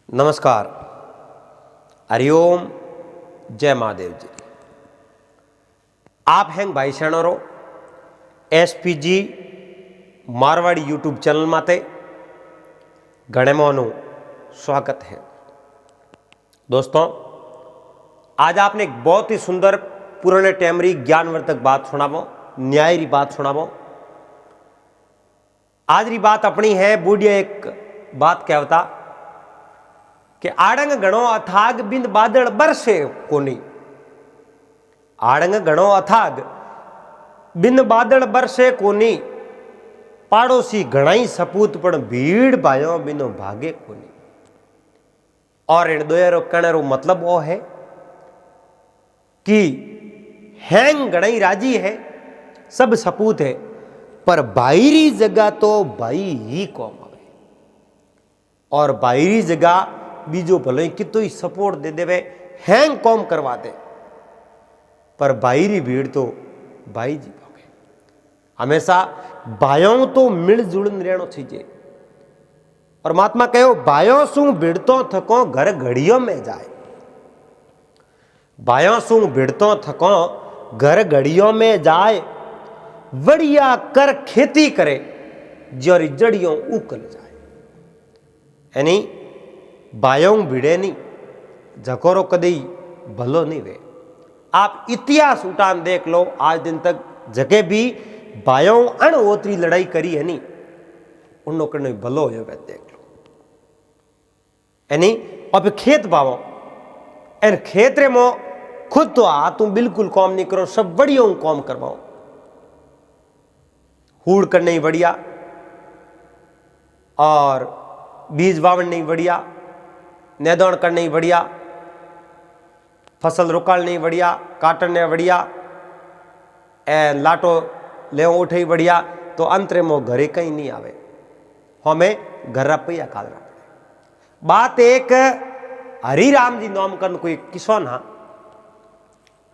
नमस्कार, हरिओम, जय महादेव जी। आप हैं भाई शरणरो SPG मारवाड़ी यूट्यूब चैनल माते घणे मोहनु स्वागत है। दोस्तों, आज आपने एक बहुत ही सुंदर पुराने टाइमरी ज्ञानवर्धक बात सुनावो, न्याय री बात सुनावो। आज री बात अपनी है। बूढ़िया एक बात कहता कि आड़ंग घणो अथाग बिंद बादल बरसे कोनी। आड़ंग घणो अथाग बिंद बादल बरसे कोनी, पाड़ोसी घणाई सपूत पण भीड़ भाइयों बिनो भागे कोनी। और इन दोयरो कहने रो मतलब वो है कि हैंग घणाई राजी है, सब सपूत है, पर बाहरी जगह तो भाई ही कौम आवे। और बाहरी जगह बीजो भले कितो ही सपोर्ट दे देवे, हैंग कौम करवा दे, पर बाहरी भीड़ तो भाई जी भागे। हमेशा भाइयों तो मिलजुल रहनो चाहिए। और महात्मा कहो, भाइयों सु भिड़तो थको घर घड़ियों में जाए। भाइयों सु भिड़तो थको घर घड़ियों में जाए, बढ़िया कर खेती करे जो जड़ियों उकल जाए। यानी भाइयों भिड़े नहीं, झकोरो कदी भलो नहीं वे। आप इतिहास उठान देख लो, आज दिन तक जगह भी भाइयों अणओतरी लड़ाई करी है नहीं, उन करने भलो हो देख लो। यानी अब खेत बावो एन खेत रे मो खुद तो तुम बिल्कुल कॉम नहीं करो, सब बढ़िया कॉम करवाओ। हूड़ करने ही बढ़िया, और बीज वावन नहीं बढ़िया, नेदौण करने ही बढ़िया, फसल रुकालने ही बढ़िया, काटने बढ़िया, लाटो ले उठे ही बढ़िया। तो अंतरे मो घरे कहीं नहीं आवे, हमें घर रुपया काल रहा। बात एक हरिराम जी नाम कन कोई किसान हा,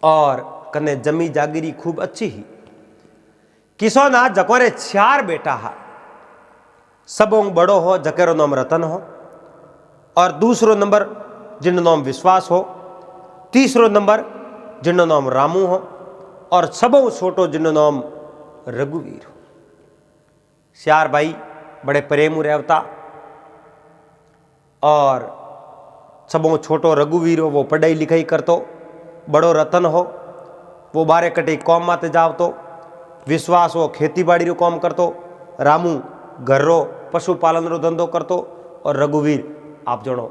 और कने जमी जागिरी खूब अच्छी ही किसान हा। जकोरे 4 बेटा हा, सबों बड़ो हो जकेरो नाम रतन हो, और दूसरो नंबर जिनो नाम विश्वास हो, तीसरो नंबर जिनो नाम रामू हो, और सबों छोटो जिनो नाम रघुवीर हो। 4 भाई बड़े प्रेम रहता, और सबों छोटो रघुवीर हो, वो पढ़ाई लिखाई करतो। बड़ो रतन हो, वो बारे कटे कौम माते जावतो। विश्वास हो, खेती बाड़ी रो काम करतो। रामू घर रो पशुपालन रो धंधो करतो, और रघुवीर आप जणो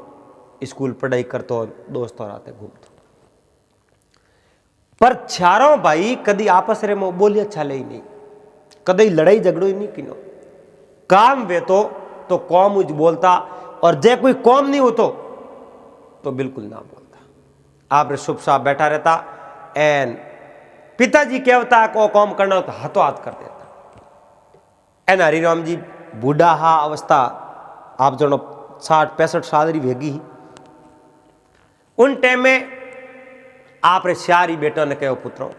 स्कूल पढ़ाई करतो, दोस्तों राते घूमतो। पर 4 भाई कदी आपस रे में बोली अच्छा ले ही नहीं, कदी लड़ाई झगड़ो ही नहीं किनो। काम वे तो कौम उज बोलता, और जे कोई कौम नहीं होतो तो बिल्कुल ना बोलता। आप रे शुभ साहब बैठा रहता, एन पिताजी कहता को कौम करना तो हाथों हाथ कर देता। एन हरिराम जी बूढ़ा हा अवस्था, आप जनो 60-65 साल री वेगी ही। उन टाइम में आप रे 4 बेटा ने कहो, पुत्रों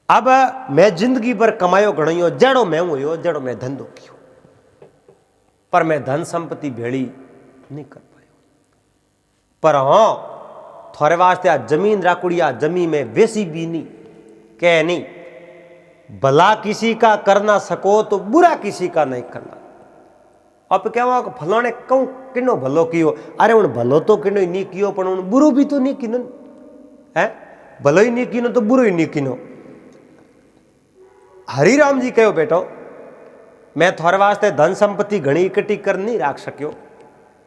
अब मैं जिंदगी भर कमायो घणो, जड़ो मैं हुयो, जड़ो मैं धंधो कियो, पर मैं धन संपत्ति भेड़ी नहीं कर पायो। पर हाँ, थोड़े वास्ते आ जमीन राकुड़िया, जमीन में वैसी भी नहीं कह नहीं, भला किसी का करना सको तो बुरा किसी का नहीं करना। अब क्या फलाने कहूं किनो भलो कियो, अरे उन भलो तो किनो ही नहीं कियो, पर उन बुरो भी तो नहीं किनो है। भलो ही नहीं किनो तो बुरो ही नहीं किनो। हरिराम जी कहो, बेटो मैं थोड़े वास्ते धन संपत्ति घनी इकट्ठी कर नहीं राख सक्यो,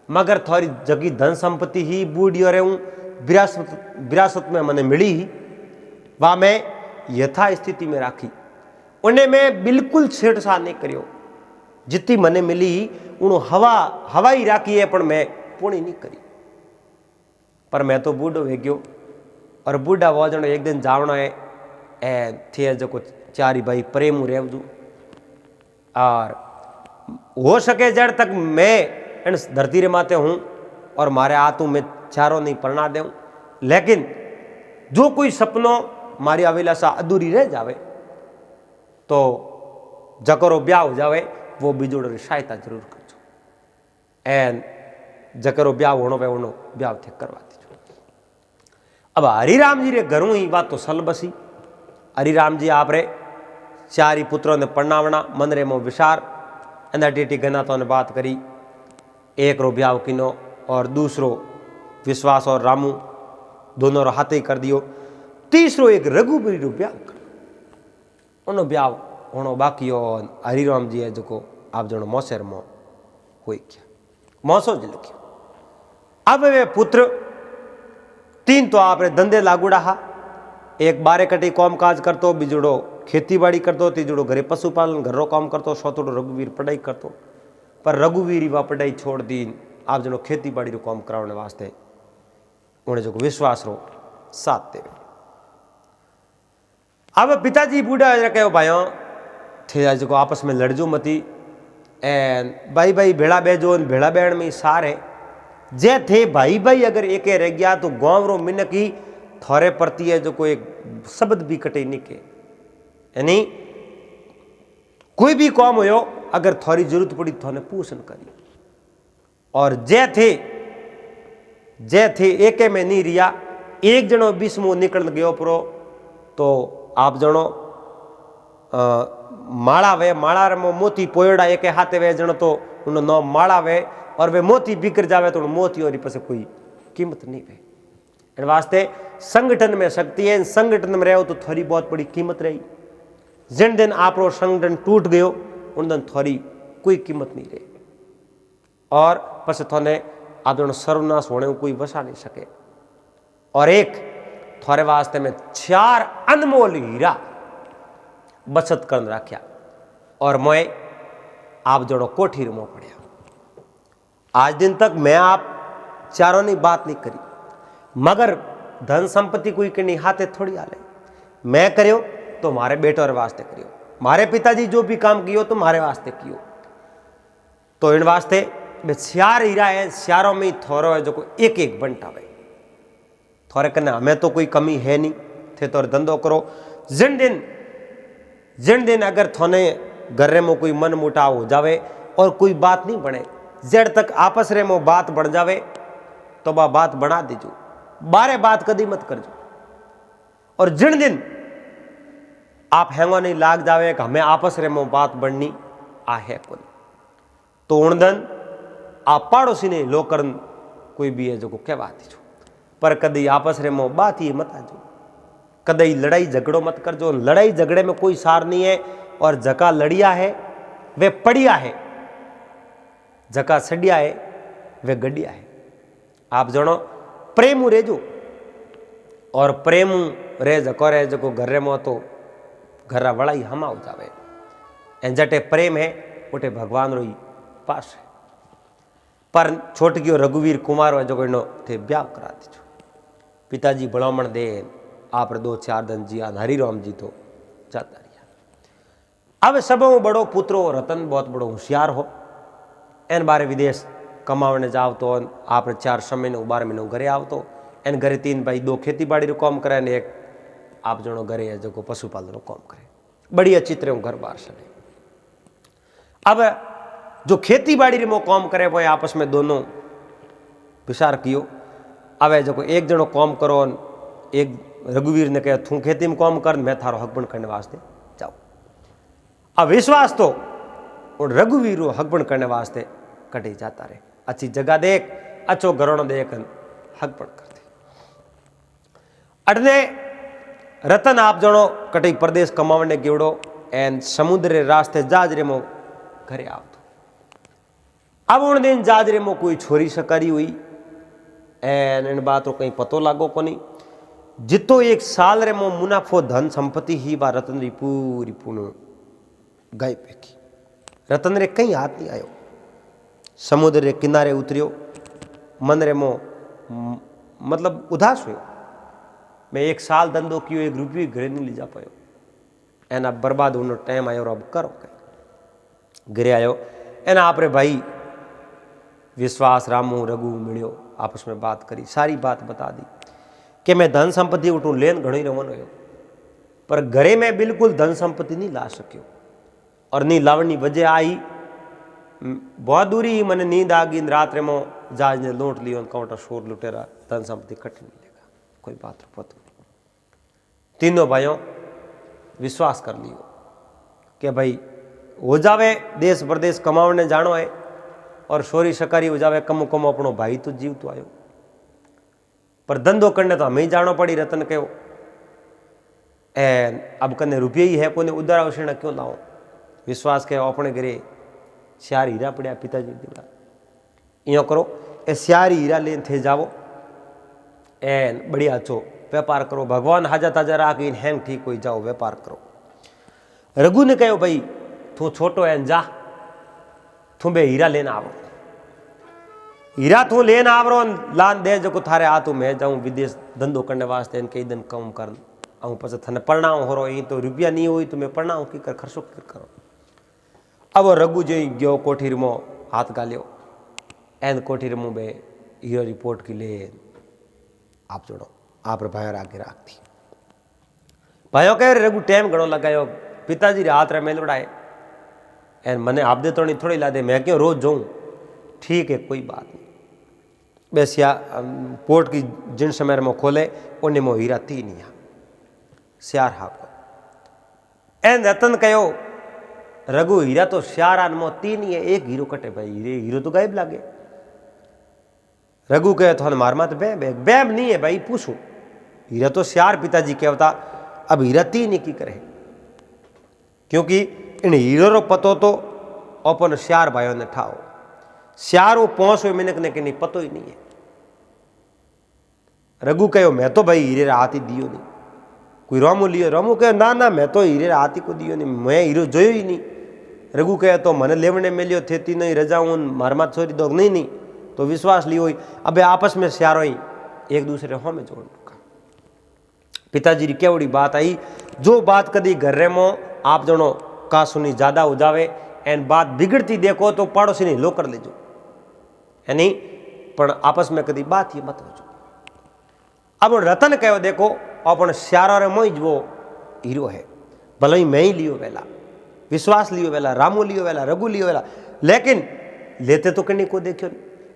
मगर थोड़ी जगी धन संपत्ति ही बूढ़ियो रे विरासत में मने मिली ही, वह मैं यथा स्थिति में राखी। उन्हें मैं बिल्कुल छेड़छाड़ नहीं करियो। जितनी मने मिली उन्हों हवा ही राखी है, पर मैं पूरी नहीं करी। पर मैं तो बूढ़ो हो गयो, और बूढ़ा वो जनो एक दिन जावनो है थे जो कुछ 4 भाई प्रेम रेवदू, और हो सके जड़ तक मैं इन धरती रे माते हूँ, और मारे आतू मैं 4 नहीं परना देऊँ। लेकिन जो कोई सपनों मारी अभिलाषा अधूरी रह जावे, तो जकरो ब्याह हो जावे, वो बिजोड़ री सहायता जरूर करजो। एन जकरो ब्याह होनो वे उनो ब्याह थे करवा दीजो। अब हरिराम जी रे घरों ही बात तो सल बसी। हरिराम जी आप रे 4 पुत्रों ने परणावना मन रे मो विचार अंदर टीटी गना तो ने बात करी। एक रो ब्याह किनो और दूसरो विश्वास और रामू दोनों रो हाथे कर दियो। तीसरो एक रघुबीर रो ब्याह कर उनो ब्याह होनो बाकी और हरिराम जी है जो आप जनो मोसेर मो हुई क्या मौसो जी लिखियो। अब वे पुत्र 3 तो आप रे धंधे लागूड़ा हा। एक बारे कटी काम काज करतो, बीजोड़ो खेती बाड़ी करतो, तीजोड़ो घरे पशुपालन घर रो काम करतो, चौथोड़ो रघुवीर पढ़ाई करतो। पर रघुवीर वा पढ़ाई छोड़ दी आप जनो खेती बाड़ी रो काम कराने वास्ते उन्हें जो विश्वास रो साथ देवे। अब पिताजी बूढ़ा कहो भाइयों थे जो आपस में लड़जो मती एन भाई भाई भेड़ा बेजो भेड़ा बैण में सारे जे थे भाई भाई अगर एक रह गया तो गांव रो मिनक ही थोड़े प्रति है जो कोई एक शब्द भी कटे नहीं के, यानी कोई भी काम हो अगर थोड़ी जरूरत पड़ी थोने पूछन करी। और जे थे एक में नहीं रिया, एक जनो बीच मुंह निकल गयो परो तो आप जनो माड़ा वे माड़ा रे मोती पोयड़ा एक हाथे वे जनो तो उन नो माड़ा वे और वे मोती बिखर जावे तो मोती और पास कोई कीमत नहीं वे। इन वास्ते संगठन में शक्ति है, संगठन में रहो तो थोड़ी बहुत बड़ी कीमत रही। जिन दिन आप संगठन टूट गयो उन दिन थोड़ी कोई कीमत नहीं रही और पस थोने आप जनो सर्वनाश होने कोई बसा नहीं सके। और एक थोड़े वास्ते में 4 अनमोल हीरा बचत कर रखा और मैं आप जड़ो कोठी में पड़िया। आज दिन तक मैं आप चारों ने बात नहीं करी, मगर धन संपत्ति कोई के हाथे थोड़ी आले। मैं करियो तो मारे बेटो वास्ते करियो, मारे पिताजी जो भी काम कियो तो मारे वास्ते कियो। तो इन वास्ते 4 हीरा है, 4 में थोड़ो है जो एक एक बंटावे थोड़े कने हमें तो कोई कमी है नहीं थे तो धंधो करो। जिन दिन अगर थोने घर में कोई मन मुटाव हो जावे और कोई बात नहीं बने, जड़ तक आपस रे में बात बढ़ जावे तो बा बात बना दीजो, बारे बात कदी मत करजो। और जिन दिन आप हैंगो नहीं लाग जावे कि हमें आपस रे में बात बढ़नी आ है कोई तो उन दिन आप पाड़ोसी ने लोकरन कोई भी है जो को कहवा दीजो। पर कदी आपस रे में बात ही मत आजो, कदई लड़ाई झगड़ो मत करजो। लड़ाई झगड़े में कोई सार नहीं है और जका लड़िया है वे पड़िया है, जका सड़िया है वे गडिया है। आप जनो प्रेम रेजो और प्रेम रे जको रे जको घर में तो घर वाला ही हमा हो जावे। एन जटे प्रेम है उठे भगवान रो पास है। पर छोट गयो रघुवीर कुमार जो इनो थे ब्याह करा दीजो। पिताजी भलामण दे आप 2-4 दिन जिया। हरिराम जी तो जाता रहा। अब सब बड़ो पुत्रो रतन बहुत बड़ो होशियार हो, एन बारे विदेश कमावने जाव तो आप 4 समय 12 महीनों घरे आव तो एन घरे 3 भाई 2 खेती बाड़ी रो काम करे ने एक आप जनो घरे है जो पशुपालन रो काम करे। बड़ी अच्छी तरह घर बार सने। अब जो खेती बाड़ी रे मो काम करे वो आपस में दोनों विचार कियो। अब जो एक जनो काम करो, एक रघुवीर ने कहा तू खेती में काम कर, मैं थारो हकबन करने वास्ते जाऊँ। अब विश्वास तो और रघुवीर हकबन करने वास्ते कटे जाता रहे। अच्छी जगह देख, अच्छो घरों देख हकबन करते। अटने रतन आप जनो कटे प्रदेश कमावने गिवड़ो एन समुद्र रास्ते जाजरे मो घरे आवतो। अब उन दिन जाजरे मो कोई छोरी सकरी हुई एन इन बात कहीं पतो लागो को नहीं। जितो 1 साल रे मो मुनाफो धन संपत्ति ही बा रतन री पूरी पूर्ण गए पेकी। रतन रे कहीं हाथ नहीं आयो। समुद्र रे किनारे उतरियो, मन रे मो मतलब उदास हुयो। मैं 1 साल धंधो कियो, 1 रुपये घरे नहीं ले जा पायो। एना बर्बाद होने टाइम आयो, अब करो कहीं। घरे आयो एना आप रे भाई विश्वास रामू रघु मिलियो, आपस में बात करी, सारी बात बता दी कि मैं धन संपत्ति उठू लेन घणो ही रवन हो, पर घरे में बिल्कुल धन संपत्ति नहीं ला सकियो। और नहीं लावनी वजह आई बहुत दूरी मैंने नींद आ गई रात में जहाज ने लूट लियो काउंटर शोर लुटेरा धन संपत्ति कट मिलेगा कोई बात पता नहीं। तीनों भाइयों विश्वास कर लियो कि भाई हो जावे देश प्रदेश कमावने जानो है और शोरी शकारी हो जावे कम कम अपनो भाई तो जीव तो आयो पर धंधो करने तो हमें ही जानो पड़ी रतन के अब कने रुपये ही है कोने उधार आवश्यक क्यों लाओ विश्वास के अपने घरे श्यार हीरा पड़ा पिताजी दीवड़ा यो करो ए श्यार हीरा लेन थे जाओ एन बढ़िया चो व्यापार करो भगवान हाजा ताजा राख इन हैंग ठीक हो जाओ व्यापार करो। रघु ने कहो भाई तू छोटो एन जा तू बे हीरा लेना आवो हीरा तू लेना आवरो लान दे जो थारे आ तू मैं जाऊं विदेश धंधो करने वास्ते कई दिन कम कर आऊं पछ थने परणाव हो रो तो रुपया नहीं हुई तो मैं परणाव की कर खर्चो की करो। अब रघु जो गयो कोठीर मो हाथ गालियो एन कोठीर मो बे हीरो रिपोर्ट की ले आप जोड़ो आप भाई आगे राख थी भाइयों कह रघु टाइम घणो लगायो पिताजी रे हाथ रे मेल उड़ाए एन मने आप दे तो नहीं थोड़ी ला दे मैं क्यों रोज जाऊं ठीक है कोई बात नहीं बेसिया पोर्ट की जिन समय में खोले उन्हें मो हीरा थी नहीं श्यार हाको एन रतन कहो रघु हीरा तो श्यार मो तीन ही है एक हीरो कटे भाई हीरो तो गायब लागे। रघु कहे तो मार मत बैम नहीं है भाई पूछू हीरा तो श्यार पिताजी कहता अब हीरा तीन ही की करे क्योंकि इन हीरो रो पतो तो अपन श्यार भाइयों ने ठाओ श्यार वो पहुंच हुए मिनक ने कि नहीं पतो ही नहीं है। रघु कहो मैं तो भाई हीरे हाथ ही दियो नहीं कोई रामू लियो रामू कहे ना ना मैं तो हीरे हाथ ही को दियो नहीं मैं हीरो जोयो ही नहीं। रघु कहे तो मन लेवने मिलियो थे तीन ही रजाऊं मारमा छोरी दो नहीं नहीं तो विश्वास लियो अबे आपस में श्यारो ही एक दूसरे हो में जोड़ का पिताजी की केवड़ी बात आई जो बात कदी घर रे मो आप जनो का सुनी ज्यादा हो जावे एन बात बिगड़ती देखो तो पड़ोसी नहीं लो कर लेजो यानी पण आपस में कदी बात ही मत हो। अब रतन कहो देखो अपन श्यारो रे मोई वो हीरो है भले ही मैं ही लियो वेला विश्वास लियो वेला रामू लियो वेला रघु लियो वेला लेकिन लेते तो कहीं को देखो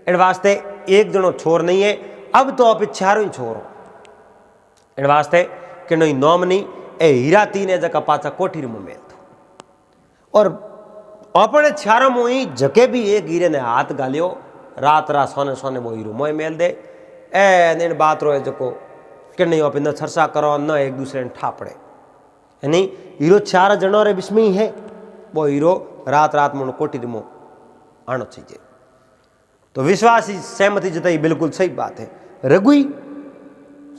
इन वास्ते एक जनो छोर नहीं है अब तो आप चारों ही छोरो इन वास्ते कि नहीं नोम नहीं ए हीरा तीन जगह पाचा कोठीर में मेल थो और अपने चारों मुई जके भी एक हीरे ने हाथ गालियो रात रात सोने सोने वो हीरो मोए मेल दे इन बात रो जको कि नहीं आप न छरसा करो न एक दूसरे ने ठापड़े यानी हीरो चार जनों रे बिस्मी है वो हीरो रात रात में कोठीर में आनो चाहिए तो विश्वास सहमति जताई बिल्कुल सही बात है। रघु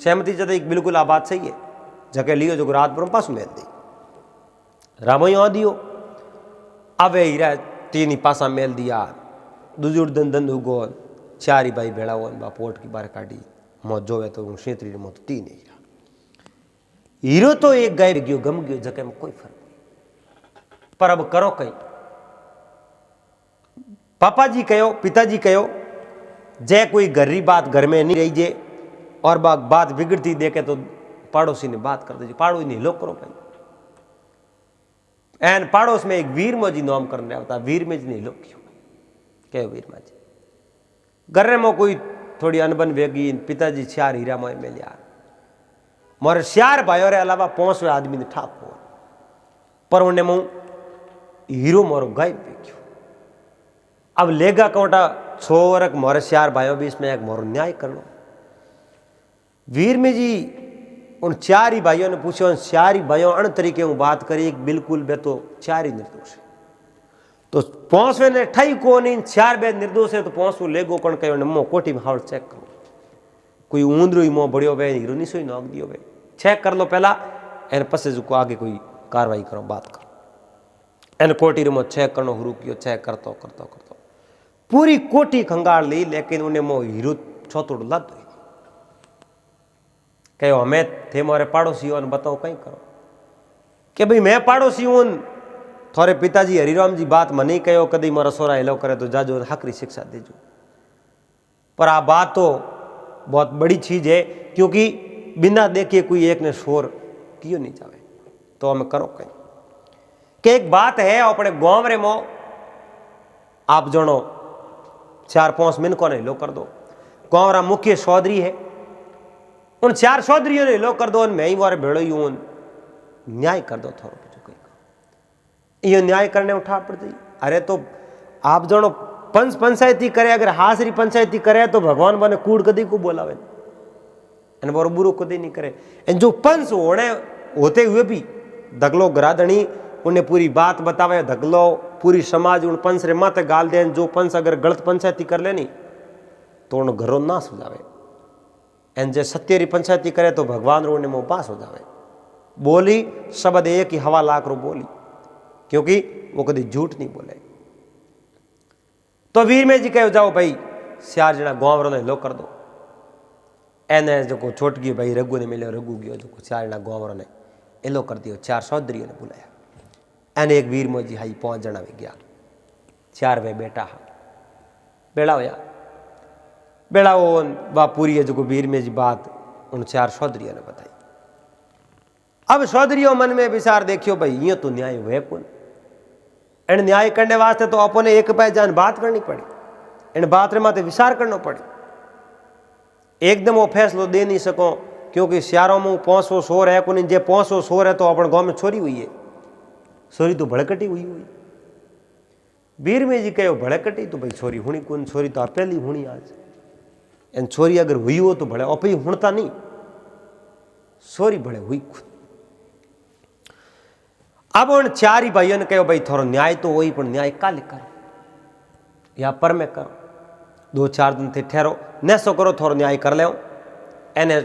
सहमति जताई बिल्कुल आ बात सही है जके लियो जो रात पर पास मेल दी रामो यहाँ दियो अब हीरा तीन ही पासा मेल दिया दुजुर दन दन उगो चारी भाई भेड़ा हो पोट की बार काटी मौत जो है तो क्षेत्री मौत तीन हीरो तो एक गायब गयो गम गयो जके में कोई फर्क नहीं पर अब करो कहीं पापा जी कहो पिताजी कहो जय कोई गरीब बात घर में नहीं रही जे और बात बिगड़ती देखे तो पड़ोसी ने बात कर दीजिए पाड़ो नहीं लो करो भाई एन पड़ोस में एक वीर मोजी नाम करने आता वीर में जी नहीं लो क्यों कहो वीर माजी घर में कोई थोड़ी अनबन वेगी पिताजी श्यार हीरा मोए में लिया मोरे श्यार भाइयों रे अलावा 5 आदमी ने ठाप हो पर उन्हें मुंह हीरो मोरो गायब क्यों अब लेगा कोटा छोरक मोरे श्यार भाइयों बीच में एक मोरो न्याय कर लो। वीर में जी उन चार ही भाइयों ने पूछो चार ही भाइयों अन तरीके में बात करी बिल्कुल बे तो चार ही निर्दोष है तो 5वें ने ठाई को नहीं चार बे निर्दोष है तो 5 लेगो कौन कहो मो कोठी में हाल चेक करो कोई ऊंदरू ही मो बड़ियो बे हीरो नहीं सोई नोक दियो बे चेक कर लो पहला एन पसे जो आगे कोई कार्रवाई करो बात करो एन कोठी में चेक करनो शुरू कियो चेक करतो करतो करतो पूरी कोठी खंगाल ली लेकिन उन्हें मो हीरो छोतोड़ लद कहो हमें थे मोरे पड़ोसी हो बताओ कहीं करो कि भाई मैं पड़ोसी हूं थोड़े पिताजी हरिराम जी बात मनी कहो कदी मोरा सोरा हेलो करे तो जाजो हकरी शिक्षा देजो पर आ बात तो बहुत बड़ी चीज है क्योंकि बिना देखे कोई एक ने शोर क्यों नहीं जावे तो हमें करो कहीं कि एक बात है अपने गांव रे मो आप जणो 4-5 मिनकों ने लो कर दो। गाँव रा मुख्य चौधरी है, उन 4 चौधरीयों ने लो कर दो। मैं ही वारे भेड़ो ही हूँ, न्याय कर दो थोड़ा ये न्याय करने उठा पड़ती। अरे तो आप जणो पंचायती करे, अगर हासरी पंचायती करे तो भगवान बने कूड़ कदी को बोलावे और वो बुरो कदी नहीं करे। जो पंच होने होते हुए भी धगलो गरादणी उन्हें पूरी बात बतावे, धगलो पूरी समाज उन पंच रे माते गाल दे। जो पंच अगर गलत पंचायती कर लेनी तो उन घरों नाश हो जावे, एन जे सत्यरी पंचायती करे तो भगवान रो उन्हें पास हो जावे। बोली शब्द एक ही 1.25 लाख रो बोली, क्योंकि वो कभी झूठ नहीं बोले। तो वीर में जी कहो जाओ भाई 4 जना गाँव ने लो कर दो। एने जो छोट गई भाई रघु ने मिले, रघु गयो जो 4 जना गाँव ने एलो कर दियो। 4 चौधरी ने बुलाया, एने एक वीर मोजी हाई 5 जना भी गया। 4 वे बेटा हा बेड़ा होया, बेड़ा वो बा पूरी है जो वीर में जी बात उन 4 चौधरी ने बताई। अब चौधरीओ मन में विचार देखियो भाई ये तो न्याय हुए कौन। इन न्याय करने वास्ते तो अपने एक पाए जान बात करनी पड़ी, इन बात रे माते विचार करना पड़े। एकदम वो फैसलो दे नहीं सको, क्योंकि शहरों में 500 शोर है को जे 500 शोर है तो अपने गांव में छोरी हुई है, छोरी तो भड़कटी हुई। वीर में जी कहो भड़कटी तो भाई छोरी हुणी कौन, छोरी तो पहली हुणी आज। एन छोरी अगर हुई हो तो भले अपी हुणता नहीं, छोरी भले हुई खुद। अब उन 4 ही भाइयों ने कहो भाई थोड़ा न्याय तो वही, पर न्याय काले करो या पर में करो, 2-4 दिन थे ठहरो, न सो करो थोड़ा न्याय कर ले। एने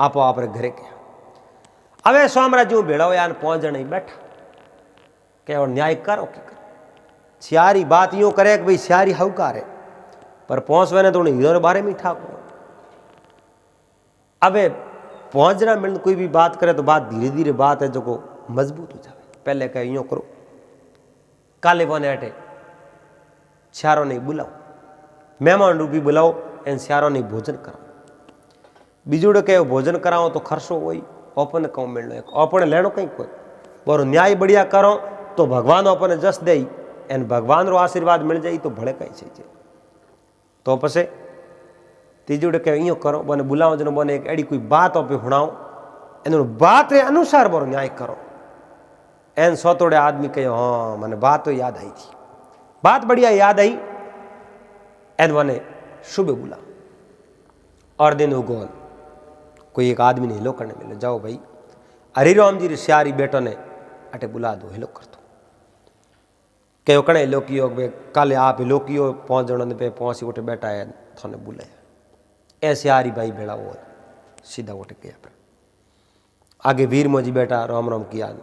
आपो आप घरे गया। अब साम्राज्य भेड़ा हो 5 जने बैठा कहो न्याय करो कि करो। 4 ही बात यूं करे कि भाई 4 ही हवकार है, पर 5 ने तो हीरो बारे में ठाको। अब 5 जना मिलकर कोई भी बात करे तो बात धीरे धीरे बात है जो को मजबूत हो जाए। पहले कहे यूं करो, काले बने अटे 4 ने बुलाओ, मेहमान रूपी बुलाओ, इन 4 ने भोजन कराओ। बीजूड़े कहो भोजन कराओ तो खर्चो वही अपन कौ मिलना, अपन लेनो कहीं कोई। और न्याय बढ़िया करो तो भगवान अपन जस दे, एन भगवान रो आशीर्वाद मिल जाए तो भले कहीं चाहिए। तो पसे तीजूड़े कहो यूं करो, बने बुलाओ जनो बने एक एड़ी कोई बात पे हुणाओ, इन बात रे अनुसार बोरो न्याय करो। एन सोतोड़े आदमी कहो हाँ मैंने बात तो याद आई थी, बात बढ़िया याद आई। एन बने सुबह बुला और दिन उगोन कोई एक आदमी ने हिलो करने मिले, जाओ भाई हरिराम जी सियारी बेटो ने अटे बुला दो, हिलो कर दो। कहो कणे हिलो कियो काले आप हिलो कियो, 5 जनों ने पे 5 ही उठे बैठा है थाने बुलाया। ऐसे सियारी भाई भेड़ा वो सीधा उठ गया। आगे वीर मोजी बेटा राम राम किया।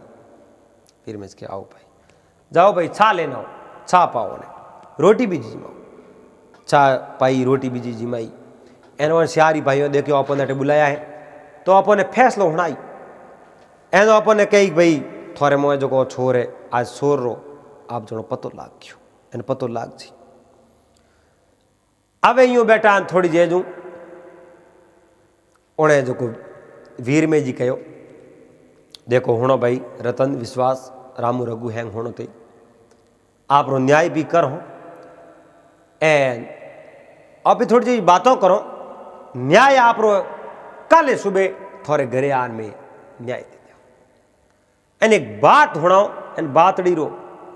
वीर में के आओ भाई, जाओ भाई छा लेना हो, छा पाओ ने रोटी भी जिमाओ। चा पाई रोटी बीजी जिमाई। एन सियारी भाइयों देखो अपन अटे बुलाया है तो अपन फैसलो हुणाई। एन अपन कही भाई थोड़े मोए जो छोर है आज छोर रो आप जनो पतो लाग गयो, एन पतो लाग जी। अब यूं बेटा थोड़ी जेजू उन्हें जो वीर में जी कहो देखो हुणो भाई रतन विश्वास रामू रघु हैंग होनो थे, आप रो न्याय भी करो एन आप थोड़ी जी बातों करो। न्याय आप रो काले सुबह थोड़े घरे आन में न्याय दे दिया। एन एक बात हुणाओ, एन बातड़ी रो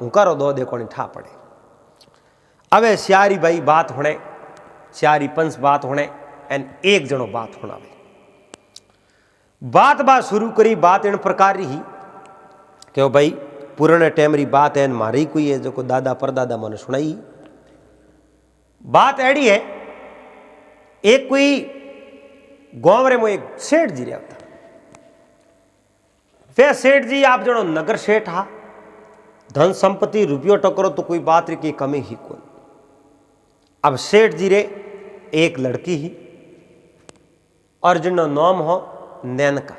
हूँ करो दो देखो नहीं ठा पड़े। अब सियारी भाई बात होने, सियारी पंच बात होने, एन एक जनो बात होना भाई बात शुरू करी। बात इन प्रकार ही क्यों भाई पुराने टाइम री बात है, मारी कोई है जो को दादा परदादा मैंने सुनाई। बात एड़ी है एक कोई गांव रे में एक सेठ जी रहा था। वे सेठ जी आप जनो नगर सेठ हा, धन संपत्ति रुपयो टकरो तो कोई बात री की कमी ही कौन। अब सेठ जी रे एक लड़की ही और जिनो नाम हो नैनका,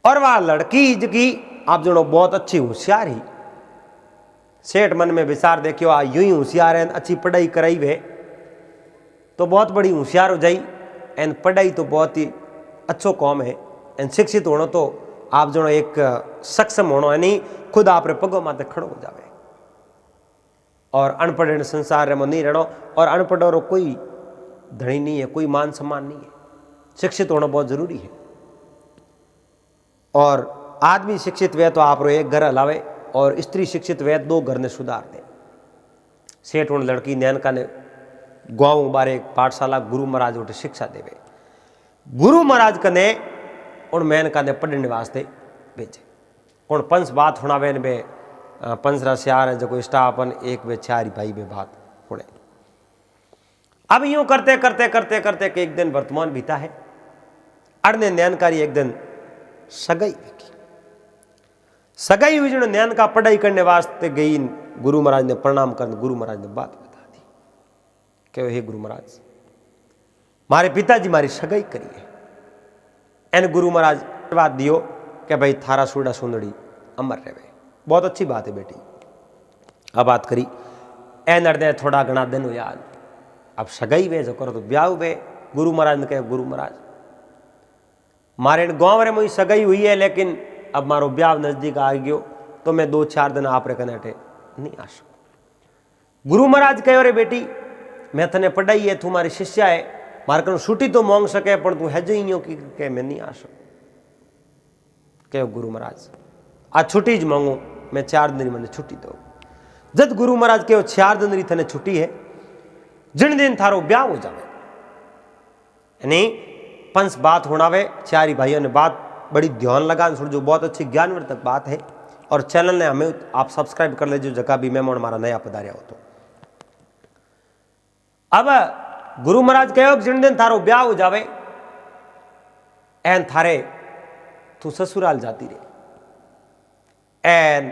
और वह लड़की जी आप जनो बहुत अच्छी होशियार ही। सेठ मन में विचार देखियो आ यूं ही होशियार है, अच्छी पढ़ाई कराई वे तो बहुत बड़ी होशियार हो जाई। एन पढ़ाई तो बहुत ही अच्छो काम है, एन शिक्षित होना तो आप जनो एक सक्षम होना है नहीं, खुद आप रे पगों माते खड़ो हो जावे। और अनपढ़ संसार में नहीं रहना। और अनपढ़ और कोई धनी नहीं है, कोई मान सम्मान नहीं है। शिक्षित होना बहुत जरूरी है। और आदमी शिक्षित वे तो आप एक घर हलावे और स्त्री शिक्षित वे 2 घर ने सुधार दे। सेठ उन लड़की नैनका ने गाँव बारे पाठशाला गुरु महाराज उठे शिक्षा देवे। गुरु महाराज कने उन मेनका ने पढ़ने वास्ते भेजे। उन पंच बात सुनावे बे पंचरा श्यार है जो स्टाफन एक बे 4 भाई बे बात सुने। अब यूं करते करते करते करते कि एक दिन वर्तमान बीता है। अड़ने नैनकारी एक दिन सगाई की। सगाई हुई जो नैन का पढ़ाई करने वास्ते गई। गुरु महाराज ने प्रणाम कर गुरु महाराज ने बात बता दी कि हे गुरु महाराज, मारे पिताजी मारी सगाई करी है। एन गुरु महाराज बात दियो कि भाई थारा सूड़ा सुंदड़ी अमर रहे। बहुत अच्छी बात है बेटी। अब बात करी एन अड़दे थोड़ा घना दिन हो याद। अब सगाई वे जो करो तो ब्याह वे। गुरु महाराज ने कहे गुरु महाराज मारे गाँव रे मुझी सगाई हुई है, लेकिन अब मारो ब्याह नजदीक आ गयो तो मैं 2-4 दिन आप रे कने अठे नहीं आ सकूं। गुरु महाराज कहो रे बेटी, मैं तने पढ़ाई है, तू मारी शिष्या है, मारे कन छुट्टी तो मांग सके पर तू है ही कि मैं नहीं आ सकूं। कहो गुरु महाराज आज छुट्टी ज मांगू, मैं 4 दिन मैंने छुट्टी दो। जब गुरु महाराज कहो 4 दिन री तने छुट्टी है, जिन दिन थारो ब्याह हो जावे। यानी पंच बात होनावे 4 भाइयों ने बात बड़ी ध्यान लगा सुन, जो बहुत अच्छी ज्ञानवर्धक बात है। और चैनल ने हमें आप सब्सक्राइब कर ले जो जगह भी मेहमान हमारा नया पधारिया हो तो। अब गुरु महाराज कहो जिन दिन थारो ब्याह हो जावे एन थारे तू ससुराल जाती रहे। एन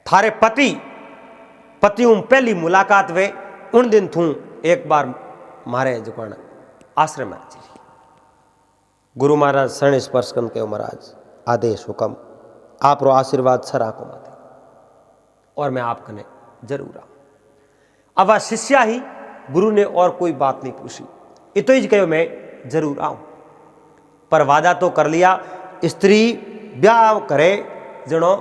थारे पति उन पहली मुलाकात वे उन दिन तू एक बार मारे जो आश्रम में चली। गुरु महाराज शरण स्पर्श कर कहो महाराज आदेश हुक्म आप रो आशीर्वाद सर आंखों माथे और मैं आप कने जरूर आऊं। अब वह शिष्या ही गुरु ने और कोई बात नहीं पूछी, इतो ही कहो मैं जरूर आऊं। पर वादा तो कर लिया। स्त्री ब्याह करे जनो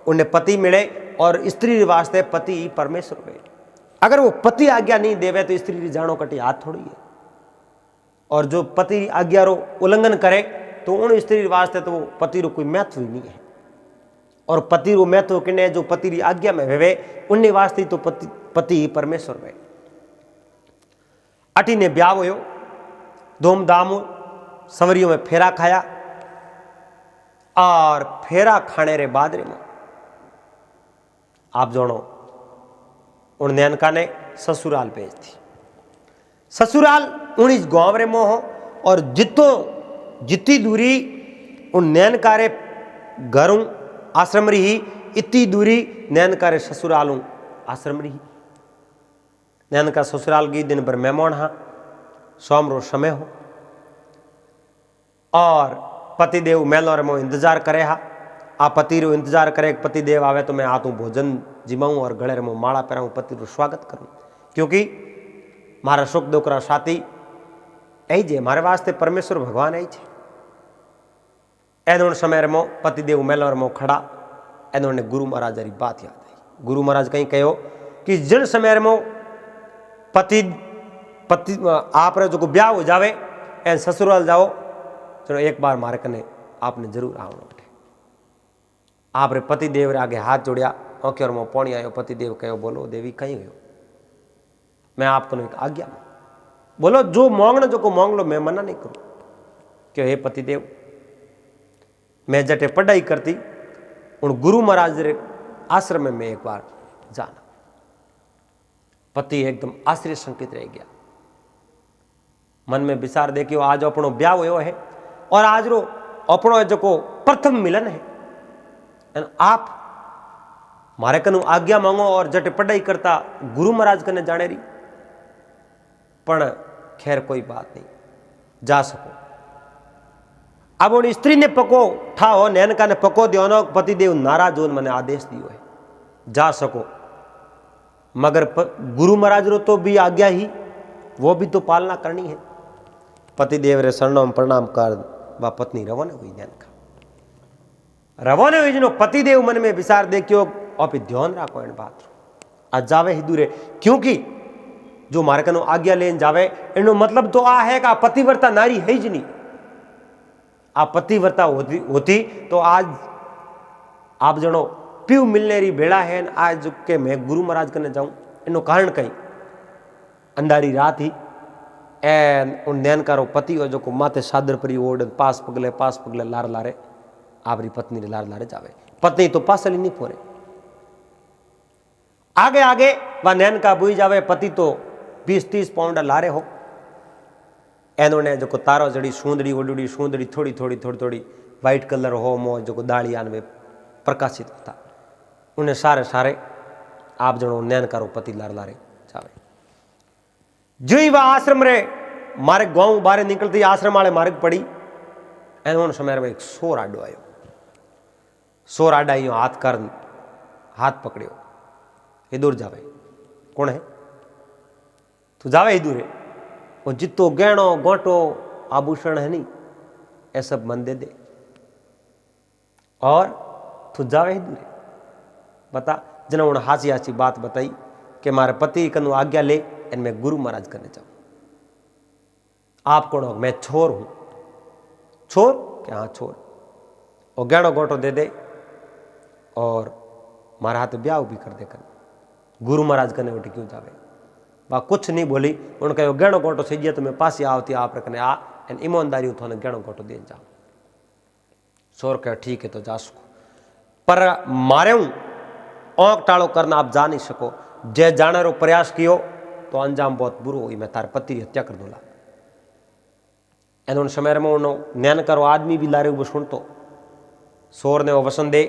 उन्हें पति मिले और स्त्री वास्ते पति परमेश्वर हुए। अगर वो पति आज्ञा नहीं देवे तो स्त्री जानो कटी हाथ थोड़ी है। और जो पति आज्ञा रो उल्लंघन करे तो उन स्त्री वास्ते तो पति रो कोई महत्व ही नहीं है। और पति रो महत्व किने जो पति री आज्ञा में वेवे उन्हें वास्ते तो पति परमेश्वर वे। अटी ने ब्याह होयो, धूमधाम सवरियों में फेरा खाया। और फेरा खाने रे बाद रे आप जानो उन नैनका ने ससुराल भेज थी। ससुराल 19 गांव रे मोह और जितनी दूरी उन नैनका रे घरों आश्रम रही इतनी दूरी नैनका रे ससुरालों आश्रम रही। नैनका ससुराल की दिन भर मेहमान हाँ सोम रो समय हो और पतिदेव मेलो रे मो इंतजार करे हा। आ पति रो इंतजार करे पतिदेव आवे तो मैं आतू भोजन जिमाऊं और गले रे मो माला पहराऊं पति रो स्वागत करूं। क्योंकि मारा सुख दुख रा साथी यही जे मारे वास्ते परमेश्वर भगवान यही छे। एनो समय रे मो पतिदेव मेलो रे मो खड़ा एनो ने गुरु महाराज री बात याद आई। गुरु महाराज कहीं कहो कि जिन समय रे मो पति आप रे जो ब्याह हो जावे एन ससुराल जाओ चलो एक बार मारे कने आपने जरूर आवनो। आप रे पति देव रे आगे हाथ जोड़िया आंखें में पानी आयो। पति देव कहो बोलो देवी कहीं हो मैं आपको एक आज्ञा में बोलो जो मांगना जो को मांग लो मैं मना नहीं करूं। क्यों हे पति देव मैं जटे पढ़ाई करती उन गुरु महाराज रे आश्रम में एक बार जाना। पति एकदम आश्चर्य संकित रह गया। मन में विचार देखियो आज अपनो ब्याह होयो है और आज रो अपनो जो को प्रथम मिलन है। आप मारे कनु आज्ञा मांगो और जटे पढ़ाई करता गुरु महाराज कने जाने रही। पण खैर कोई बात नहीं जा सको। अब उन स्त्री ने पको ठाओ नैनका ने पको दियो पतिदेव नाराज होने मैंने आदेश दियो है जा सको। मगर गुरु महाराज रो तो भी आज्ञा ही वो भी तो पालना करनी है। पतिदेव रे शरणों में प्रणाम कर वा पत्नी रवाना हुई। नैनका रवाना हुई जिनो पतिदेव मन में विचार देखियो और ध्यान राखो इन बात आज जावे ही दूरे, क्योंकि जो मारे कनो आज्ञा लेन जावे एनो मतलब तो आ है कि आ पतिव्रता नारी है ज नहीं। आ पतिव्रता होती तो आज आप जनो पीव मिलने री भेड़ा है आज के मैं गुरु महाराज कने जाऊं। एनो कारण कई अंधारी रात ही एन उन नैनकारो पति हो जो को माथे सादर परी ओढ़ पास पगले लार लारे आपरी पत्नी रे लार लारे जावे। पत्नी तो पासली नहीं फोरे, आगे आगे वह नैनका बुई जावे। पति तो 20-30 पाउंड लारे हो। एनोने जो को तारो जड़ी सूंदड़ी ओडड़ी सूंदड़ी थोड़ी थोड़ी व्हाइट कलर हो मो जो को दाड़ियान में प्रकाशित होता। उन्हें सारे सारे आप जनो नैनकारो पति लार लारे जावे। जो ही वह आश्रम रे मारे गांव बारे निकलती आश्रम वाले मार्ग पड़ी। एन समय में एक सोर आडो आयो। सोर आडा यो हाथ कर हाथ पकड़ियो, ये दूर जावे। कौन है तू? जावे ही दूर है। वो जितो गहनो गोटो आभूषण है नहीं ये सब मन दे दे और तू जावे ही दूर है। बता जना उन्हें हासी हासी बात बताई कि मारे पति कनु आज्ञा ले एन मैं गुरु महाराज करने जाऊं। आप कौन हो? मैं छोर हूं। छोर क्या? हाँ छोर। और गहनो गोटो दे दे और मारा हाथ ब्याह भी कर दे कर गुरु महाराज करने उठी क्यों जावे। वह कुछ नहीं बोली। उन्होंने कहो गहनो गोटो सही गया तो मैं पास आवती आप रखने आ एन ईमानदारी उठाने गहनो गोटो दे जाओ। सोर कह ठीक है तो जा सको, पर मारे हूं औंक टाड़ो करना आप जा नहीं सको। जय जाने रो प्रयास कियो तो अंजाम बहुत बुरो हुई। मैं तार पति की हत्या कर दूंगा। एन उन समय में उन्होंने नैन करो आदमी भी लारे वो सुन तो सोर ने वो वसन दे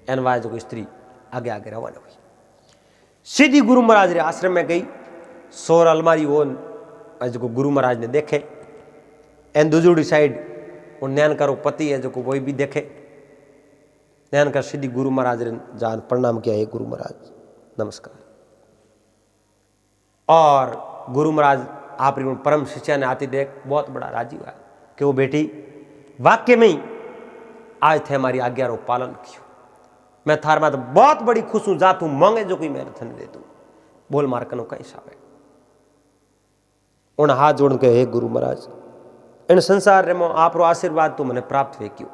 एन वाय जो स्त्री आगे आगे रवाना हुई। सीधी गुरु महाराज रे आश्रम में गई। सोर अलमारी वो जो गुरु महाराज ने देखे। एन दूसरी साइड वो नैन करो पति है जो को वही भी देखे। नैन कर सीधी गुरु महाराज रे जान प्रणाम किया, हे गुरु महाराज नमस्कार। और गुरु महाराज आप परम शिष्या ने आती देख बहुत बड़ा राजी हुआ कि वो बेटी वाक्य में ही आज थे हमारी आज्ञा रो पालन कियो। मैं थार में तो बहुत बड़ी खुश हूं। जा तू मांगे जो कोई मेरे थन दे तू बोल मार कनो कहीं सावे। उन हाथ जोड़ के हे गुरु महाराज इन संसार रे मो आप रो आशीर्वाद तो मैंने प्राप्त हुए क्यों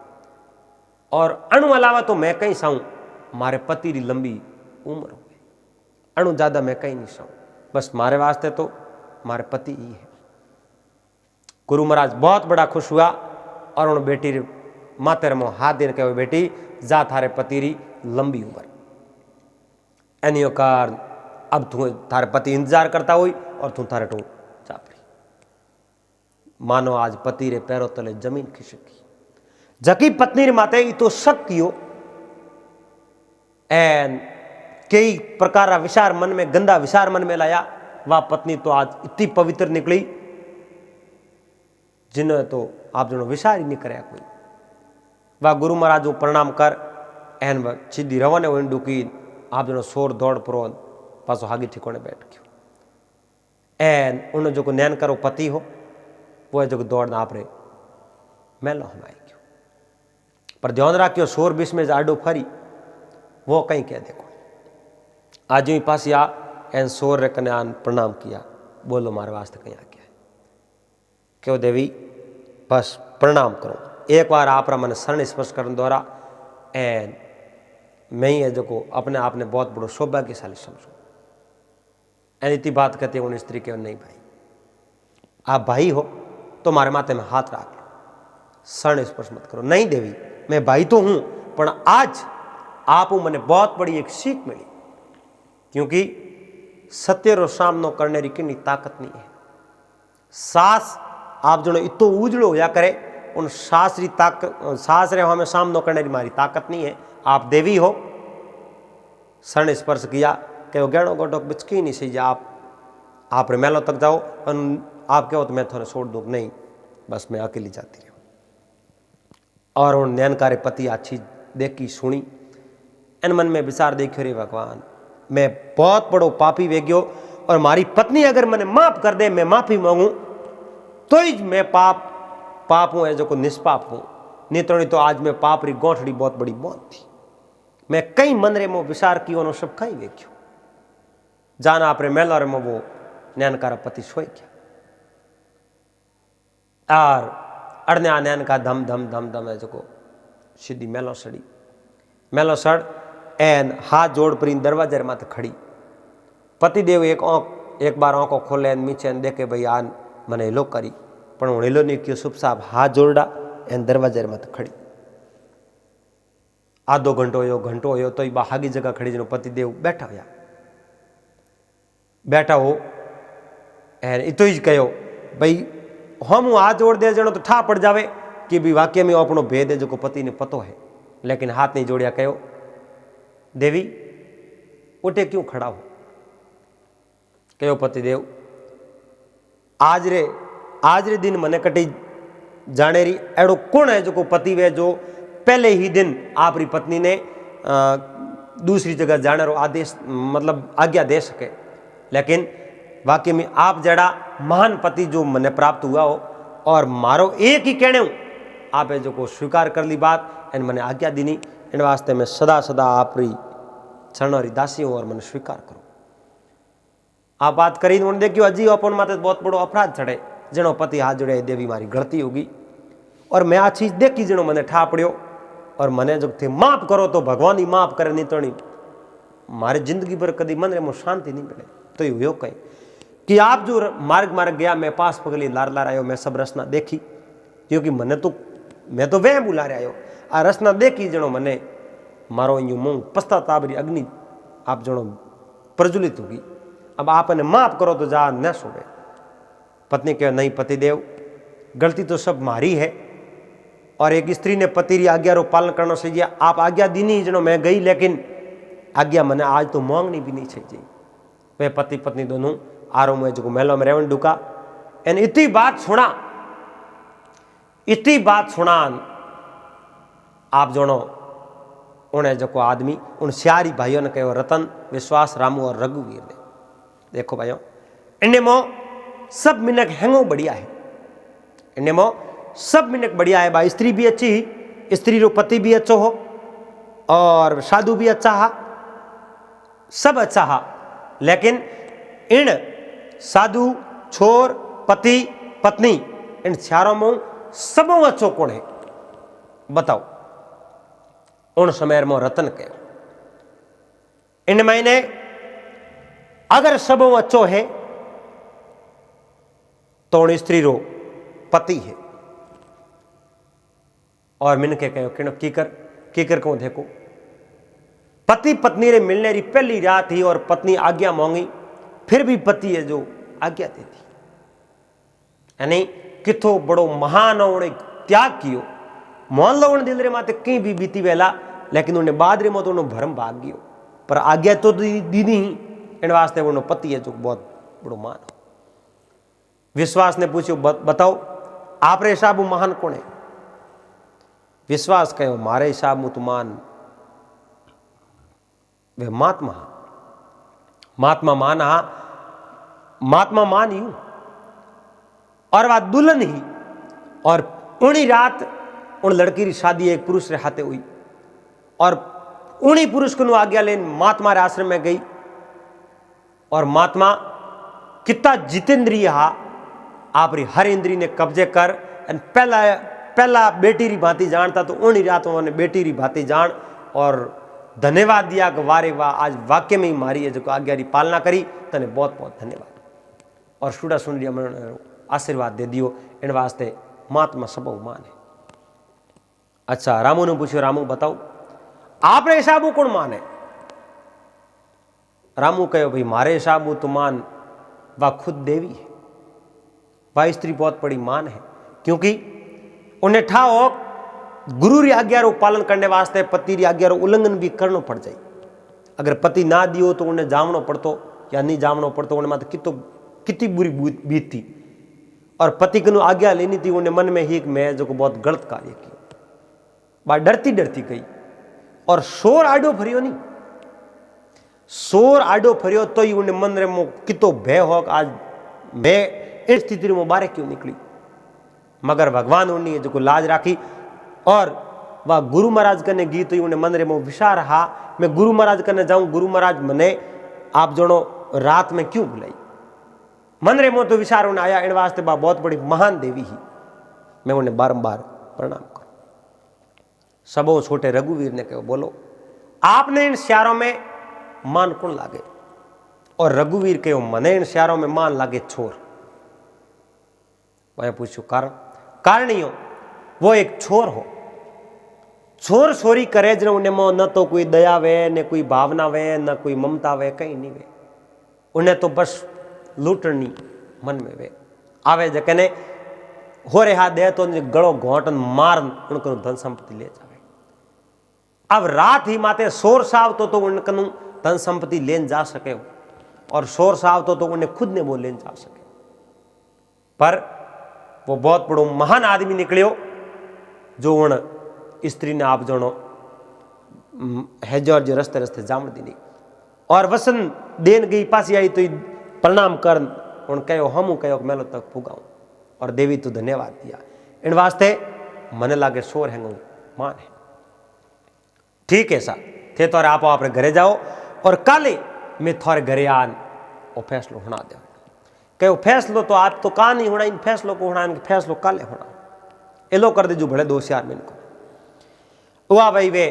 और अणु अलावा तो मैं कहीं साऊं। मारे पति री लंबी उम्र हो गई। अणु ज्यादा मैं कहीं नहीं साऊं। बस मारे वास्ते तो मारे पति ही है। गुरु महाराज बहुत बड़ा खुश हुआ और उन बेटी रे माते रे मो हाथ देने के बेटी जा थारे पति री लंबी उम्र एनियो कार अब तू थारे पति इंतजार करता हुई और तू थारे टू चापड़ी। मानो आज पति रे पैरों तले जमीन खिसकी। जकी पत्नी रे माते तो शक कियो एन कई प्रकार का विचार मन में गंदा विचार मन में लाया। वह पत्नी तो आज इतनी पवित्र निकली जिन्हें तो आप जो विचार ही नहीं कराया कोई। वह गुरु महाराज प्रणाम कर एन सीधी रवाने हुई डुकी। आप जो शोर दौड़ परो पासो हागी ठिकोने बैठ गयो। एन उन जो नैन करो पति हो वो जो दौड़ना आप रे मेलो हमाई गयो। पर ध्यान रखियो शोर बीच में आडो फरी वो कहीं कह देखो। आज ही पास आ एन शोर रे कने आन प्रणाम किया। बोलो मारे वास्ते कहीं आ गया है क्यों देवी बस प्रणाम करो। एक बार आप मन शरण स्पर्श करने द्वारा एन मैं ही है जो को अपने आप ने बहुत बड़ो सौभाग्यशाली समझो। एन इतनी बात कहते हैं उन स्त्री के नहीं भाई आप भाई हो तो मारे माथे में हाथ रख लो, शरण स्पर्श मत करो। नहीं देवी मैं भाई तो हूं पर आज आप मैंने बहुत बड़ी एक सीख मिली क्योंकि सत्य रो सामनो करने की कितनी ताकत नहीं है। सास आप जो इतो उजड़ो होया करे उन सास री ताकत सास रे हमें सामनो करने की मारी ताकत नहीं है। आप देवी हो शरण स्पर्श किया कि वो गहणो गोटो बिचकी नहीं सही। आप रे मेलो तक जाओ और आप कहो तो मैं थोड़े छोड़ दूँ नहीं बस मैं अकेली जाती रहूँ। और उन नैनकारे पति अच्छी देखी सुनी इन मन में विचार देखियो रे भगवान मैं बहुत बड़ो पापी वेग्यो और मारी पत्नी अगर मैंने माफ कर दे मैं माफी मांगू तो ही मैं पाप हूँ जो को निष्पाप हूँ। नहीं तो आज मैं पाप री गोठड़ी बहुत बड़ी मौत थी। मैं कई मन रे मो विचार कियो सब कहीं वेख्यो जाना आपरे मेलर में वो नैनकार पति सोई गया और अड़ने आ नैनका धम धम धम धम है जो सीधी मेलो सड़ी मेलो सड़ एन हाथ जोड़ पर दरवाजे माथे खड़ी पतिदेव एक बार आंखों खोले मीचे देखे भाई आ मैंने हिलो करी पण हूँ हिलो नहीं किया शुभ साहब हाथ जोड़ा एन दरवाजे माथे खड़ी आधो घंटो हो तो बा हागी जगह खड़ी जनो पतिदेव बैठा हो एन इतो ही कहो भाई हम हाथ जोड़ दे जनो तो ठा पड़ जावे कि भी वाक्य में अपनो भेद है जो पति ने पतो है लेकिन हाथ नहीं जोड़िया कहो देवी उठे क्यों खड़ा हो कहो पतिदेव आज रे दिन मने कटी जाने री एड़ो कौन है जो पति वे जो पहले ही दिन आपरी पत्नी ने दूसरी जगह जाने रो आदेश मतलब आज्ञा दे सके लेकिन वाकई में आप जड़ा महान पति जो मने प्राप्त हुआ हो और मारो एक ही कहने आप जो को स्वीकार कर ली बात एन मने आज्ञा दी नहीं इन वास्ते में सदा सदा आपरी चरणरी दासी हूँ और मैंने स्वीकार करो आप बात करी उन्होंने देखियो अजी अपन माते बहुत बड़ो अपराध चढ़े जनो पति हाथ जोड़े देवी मारी गलती होगी और मैं आ चीज देखी जनो मैंने ठा पड़ियो और मैंने जब थे माफ करो तो भगवान ही माफ करे नहीं तो नहीं मारे जिंदगी भर कभी मन में शांति नहीं मिले तो यो कहे कि आप जो मार्ग गया मैं पास पगली लार आयो मैं सब रचना देखी क्योंकि मैं तो वह बुला रहा आयो आ रचना देखी जनो मैंने मारो यूं मुंह पश्चाताप री अग्नि आप जनो प्रज्वलित होगी अब आप ने माफ करो तो जा न सोवे पत्नी कहे नहीं पतिदेव गलती तो सब मारी है और एक स्त्री ने पति री आज्ञा रो पालन करना चाहिए आप आज्ञा दी नहीं जनो मैं गई लेकिन आज्ञा मैंने आज तो मांगनी भी नहीं चाहिए वे पति पत्नी दोनों आरो में जो मेलो में रेवन डुका एन इतनी बात सुना आप जनो उन्हें जो आदमी उन सियारी भाइयों ने कहो रतन विश्वास रामू और रघुवीर ने देखो भाइयों इन्हें मो सब मिनक हैंगो बढ़िया है इन्हें मो सब मिनक बढ़िया है भाई स्त्री भी अच्छी ही स्त्री रो पति भी अच्छो हो और साधु भी अच्छा हा सब अच्छा हा लेकिन इन साधु छोर पति पत्नी इन चारों में सबों अच्छो कौन है बताओ उन समय में रतन के इन महीने अगर सबों अच्छो है तो उन स्त्री रो पति है और मिन के कहो कीकर को देखो पति पत्नी रे मिलने री पहली रात ही और पत्नी आज्ञा मांगी फिर भी पति है जो आज्ञा देती यानी किथो बड़ो महान उन्हें त्याग कियो मान लो उन दिल रे माते कहीं भी बीती वेला लेकिन उन्हें बाद रे मत उन्हें भरम भाग गयो पर आज्ञा तो दी नहीं इन वास्ते उन्हें पति है जो बहुत बड़ो मान विश्वास ने पूछो बताओ आप रे हिसाब महान कौन है विश्वास कहो मारे हिसाब मु तुमान वे महात्मा मान यू और वह दुल्हन ही और उन्हीं रात उन लड़की की शादी एक पुरुष रे हाथे हुई और उन्हीं पुरुष को आज्ञा लेन महात्मा रे आश्रम में गई और महात्मा कितना जितेंद्रिय हा आप री हर इंद्री ने कब्जे कर पहला बेटी री भांति जानता तो उन्हीं रात उन्होंने बेटी री भांति जान और धन्यवाद दिया कि वारे वाह आज वाक्य में ही मारी है जो आज्ञा री पालना करी तने बहुत बहुत धन्यवाद और सुडा सुंदरी आशीर्वाद दे दियो इन वास्ते महात्मा सब मान है अच्छा रामू ने पूछो रामू बताओ आपने हिसाब कौन मान है रामू कहो भाई मारे हिसाब तो मान वह खुद देवी है वह स्त्री बहुत बड़ी मान है क्योंकि उन्हें ठाओ गुरु री आज्ञा रो पालन करने वास्ते पति री आज्ञा रो उल्लंघन भी करना पड़ जाए अगर पति ना दियो तो उन्हें जामनो पड़तो या नहीं जामनो पड़तो उन्हें मात्र कितनी बुरी बीत थी और पति को आज्ञा लेनी थी उन्हें मन में ही मैं जो को बहुत गलत कार्य किया बात डरती गई और शोर आडो फरियो नहीं शोर आडो फरियो तो ही उन्हें मन रे मो कितो भय हो आज मैं इस स्थिति में बारे क्यों निकली मगर भगवान उन्हें जो को लाज राखी और वह गुरु महाराज कने गीत तो उन्हें मन रे मो विचार रहा मैं गुरु महाराज कने जाऊं गुरु महाराज मने आप जनो रात में क्यों बुलाई। मन रे मो तो विचार उन्हें आया इन वास्ते बा बहुत बड़ी महान देवी ही, मैं उन्हें बारंबार प्रणाम करूं। सबो छोटे रघुवीर ने कहो बोलो आपने इन श्यारों में मान कौन लागे। और रघुवीर कहो मने इन श्यारों में मान लागे छोर। मैं पूछू कारण, कारण ही हो वो एक छोर हो, छोर छोरी करे जन उन्हें मो न तो कोई दया वे न कोई भावना वे न कोई ममता वे, कहीं नहीं वे। उन्हें तो बस लूटनी मन में वे आवे जकने हो रहा दे तो गड़ो घोटन मार उनको धन संपत्ति ले जावे। अब रात ही माते शोर साव तो उनको धन संपत्ति लेन जा सके और शोर साव तो उन्हें खुद ने वो लेन जा सके। पर वो बहुत बड़ो महान आदमी निकलियो जो उन स्त्री ने आप जनो हेजर जो रस्ते रस्ते जाम दी और वसन देन गई पासी आई तो प्रणाम कर उन कहो हम कहो मेलो तक पुगाऊं और देवी तू धन्यवाद दिया। इन वास्ते मने लागे शोर है मान है। ठीक है सा थे तो आप अपने घरे जाओ और काले मैं थोड़े घरे आन और फैसलो होना दे। कहो फैसलो तो आप तो का नहीं होना, इन फैसलों को होना, फैसलो काले होना एलो कर दे जो भले 2 4 मिनट को। हुआ भाई वे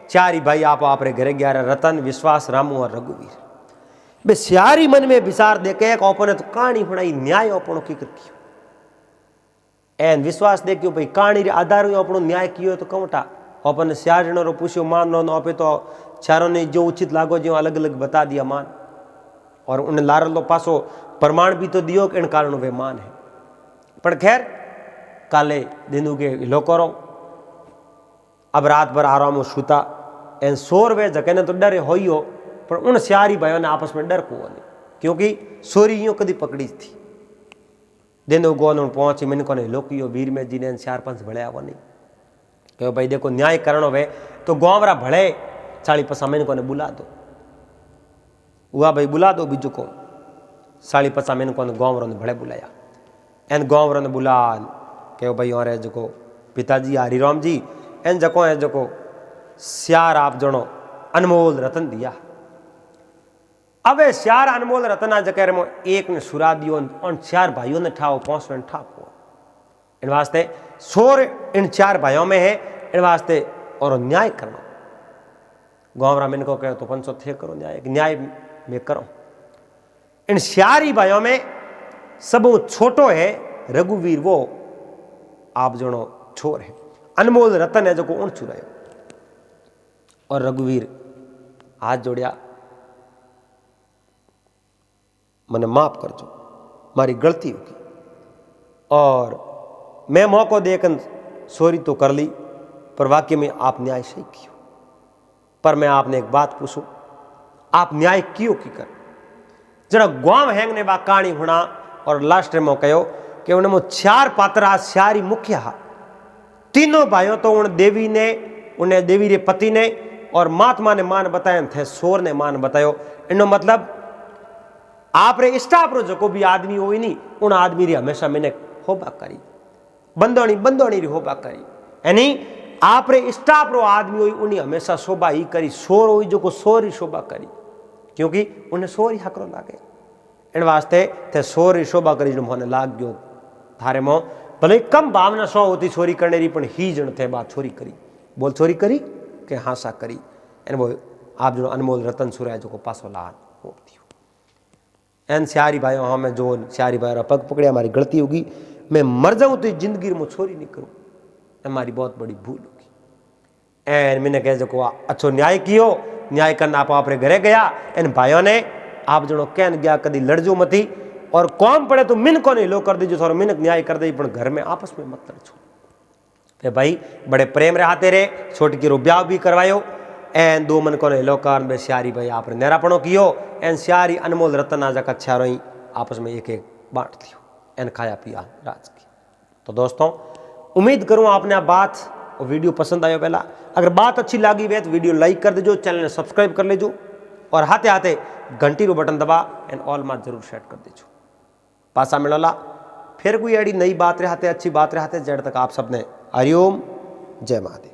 चारी भाई आप अपने घरे गया रतन विश्वास रामू और रघुवीर बे सियारी मन में विचार देके एक ओपने तो कहानी होना न्याय ओपनो की कियो एन विश्वास देखियो भाई कहानी रे आधार अपनो न्याय कियो तो कौटा अपन सियार जनो रो पूछ्यो मान नो आपे तो चारों ने जो उचित लागो जो अलग अलग बता दिया मान और उन्हें लारलो पासो प्रमाण भी तो दियो कि इन कारण वे मान है। पर खैर काले दिनू के हिलो करो अब रात भर आराम सूता एन सोर वे जके ने तो डरे होइयो पर उन सियारी भाइयों ने आपस में डर को नहीं क्योंकि सोरी यूं कदी पकड़ी थी। दिन गोन पहुंची मिन को लोकियो वीर में जी ने 4-5 भले आवा नहीं कहो भाई देखो न्याय करणो वे तो गांवरा भले 40-50 मिन को बुला दो। हुआ भाई बुला दो बीजू को 40-50 मिन को गांवरों ने भले बुलाया एन गांवरों ने बुला कहो भाई और जो पिताजी हरिराम जी एन जको है जो श्यार आप जनो अनमोल रतन दिया। अब श्यार अनमोल रतना जकर में एक ने सुरा दियो और 4 भाइयों ने ठाओ 5 ने ठाको। इन वास्ते शोर इन 4 भाइयों में है इन वास्ते और न्याय करना। गांवरा में इनको कहो तो 500 थे करो न्याय में करो। इन श्यारी भाइयों में सब छोटो है रघुवीर वो आप जनो छोर है अनमोल रतन है जो को उन चुरायो और रघुवीर हाथ जोड़िया मने माफ कर जो मारी गलती होगी और मैं मौको देकर सॉरी तो कर ली पर वाकई में आप न्याय सही कियो। पर मैं आपने एक बात पूछूं आप न्याय कियो की कर जरा गांव हैंगने बा कहानी होना और लास्ट में कहो कि उन्हें 4 पात्रा स्यारी मुखिया हा तीनों भाइयों तो उन देवी ने उन्हें देवी रे पति ने और महात्मा ने मान बताया थे सोर ने मान बतायो। इनो मतलब आप रे स्टाफ रो जो भी आदमी हो नहीं उन आदमी रे हमेशा मैंने होबा करी बंदोनी बंदोनी रे होबा करी यानी आप रे स्टाफ रो आदमी हो उन्हें हमेशा शोभा ही करी सोर हो जो को सोर ही शोभा करी क्योंकि उन्हें सोर ही हकरो लागे। इन वास्ते थे सोर ही शोभा करी जो मोने लाग गयो थारे मो भले कम भावना सो होती चोरी करने री पण ही जन थे बात चोरी करी बोल चोरी करी के हासा करी एन वो आप जो अनमोल रतन सुराय जो को पासो लान हो दियो। एन स्यारी भाइयों हमें जो स्यारी भाई पग पकड़े हमारी गलती होगी मैं मर जाऊं तो जिंदगी में छोरी नहीं करूं हमारी बहुत बड़ी भूल होगी। एन मैंने कह जो अच्छो न्याय कियो न्याय करना आप अपने घरे गया इन भाइयों ने आप जनो कहन गया कदी लड़जो मती और कौन पड़े तो मिन को नहीं लो कर दीजिए थोड़ा मिनक न्याय कर दी पर घर में आपस में मत लड़छो। तो भाई बड़े प्रेम रहते रहे छोटी की ब्याह भी करवायो एन 2 मन को नहीं लो कर बे स्यारी भाई आपने नेरापणो कियो एन स्यारी अनमोल रतन आजा का छारो ही आपस में एक एक बांट दियो एन खाया पिया राज की। तो दोस्तों उम्मीद करूँ आपने आप बात और वीडियो पसंद आयो। पहला अगर बात अच्छी लगी वे तो वीडियो लाइक कर दीजिए चैनल ने सब्सक्राइब कर लीजिए और हाथे हाथे घंटी रो बटन दबा एंड ऑल मात जरूर सेट कर दीजिए। पासा मिलोला फिर कोई अड़ी नई बात रहते अच्छी बात रहते जड़ तक आप सबने हरिओम जय महादेव।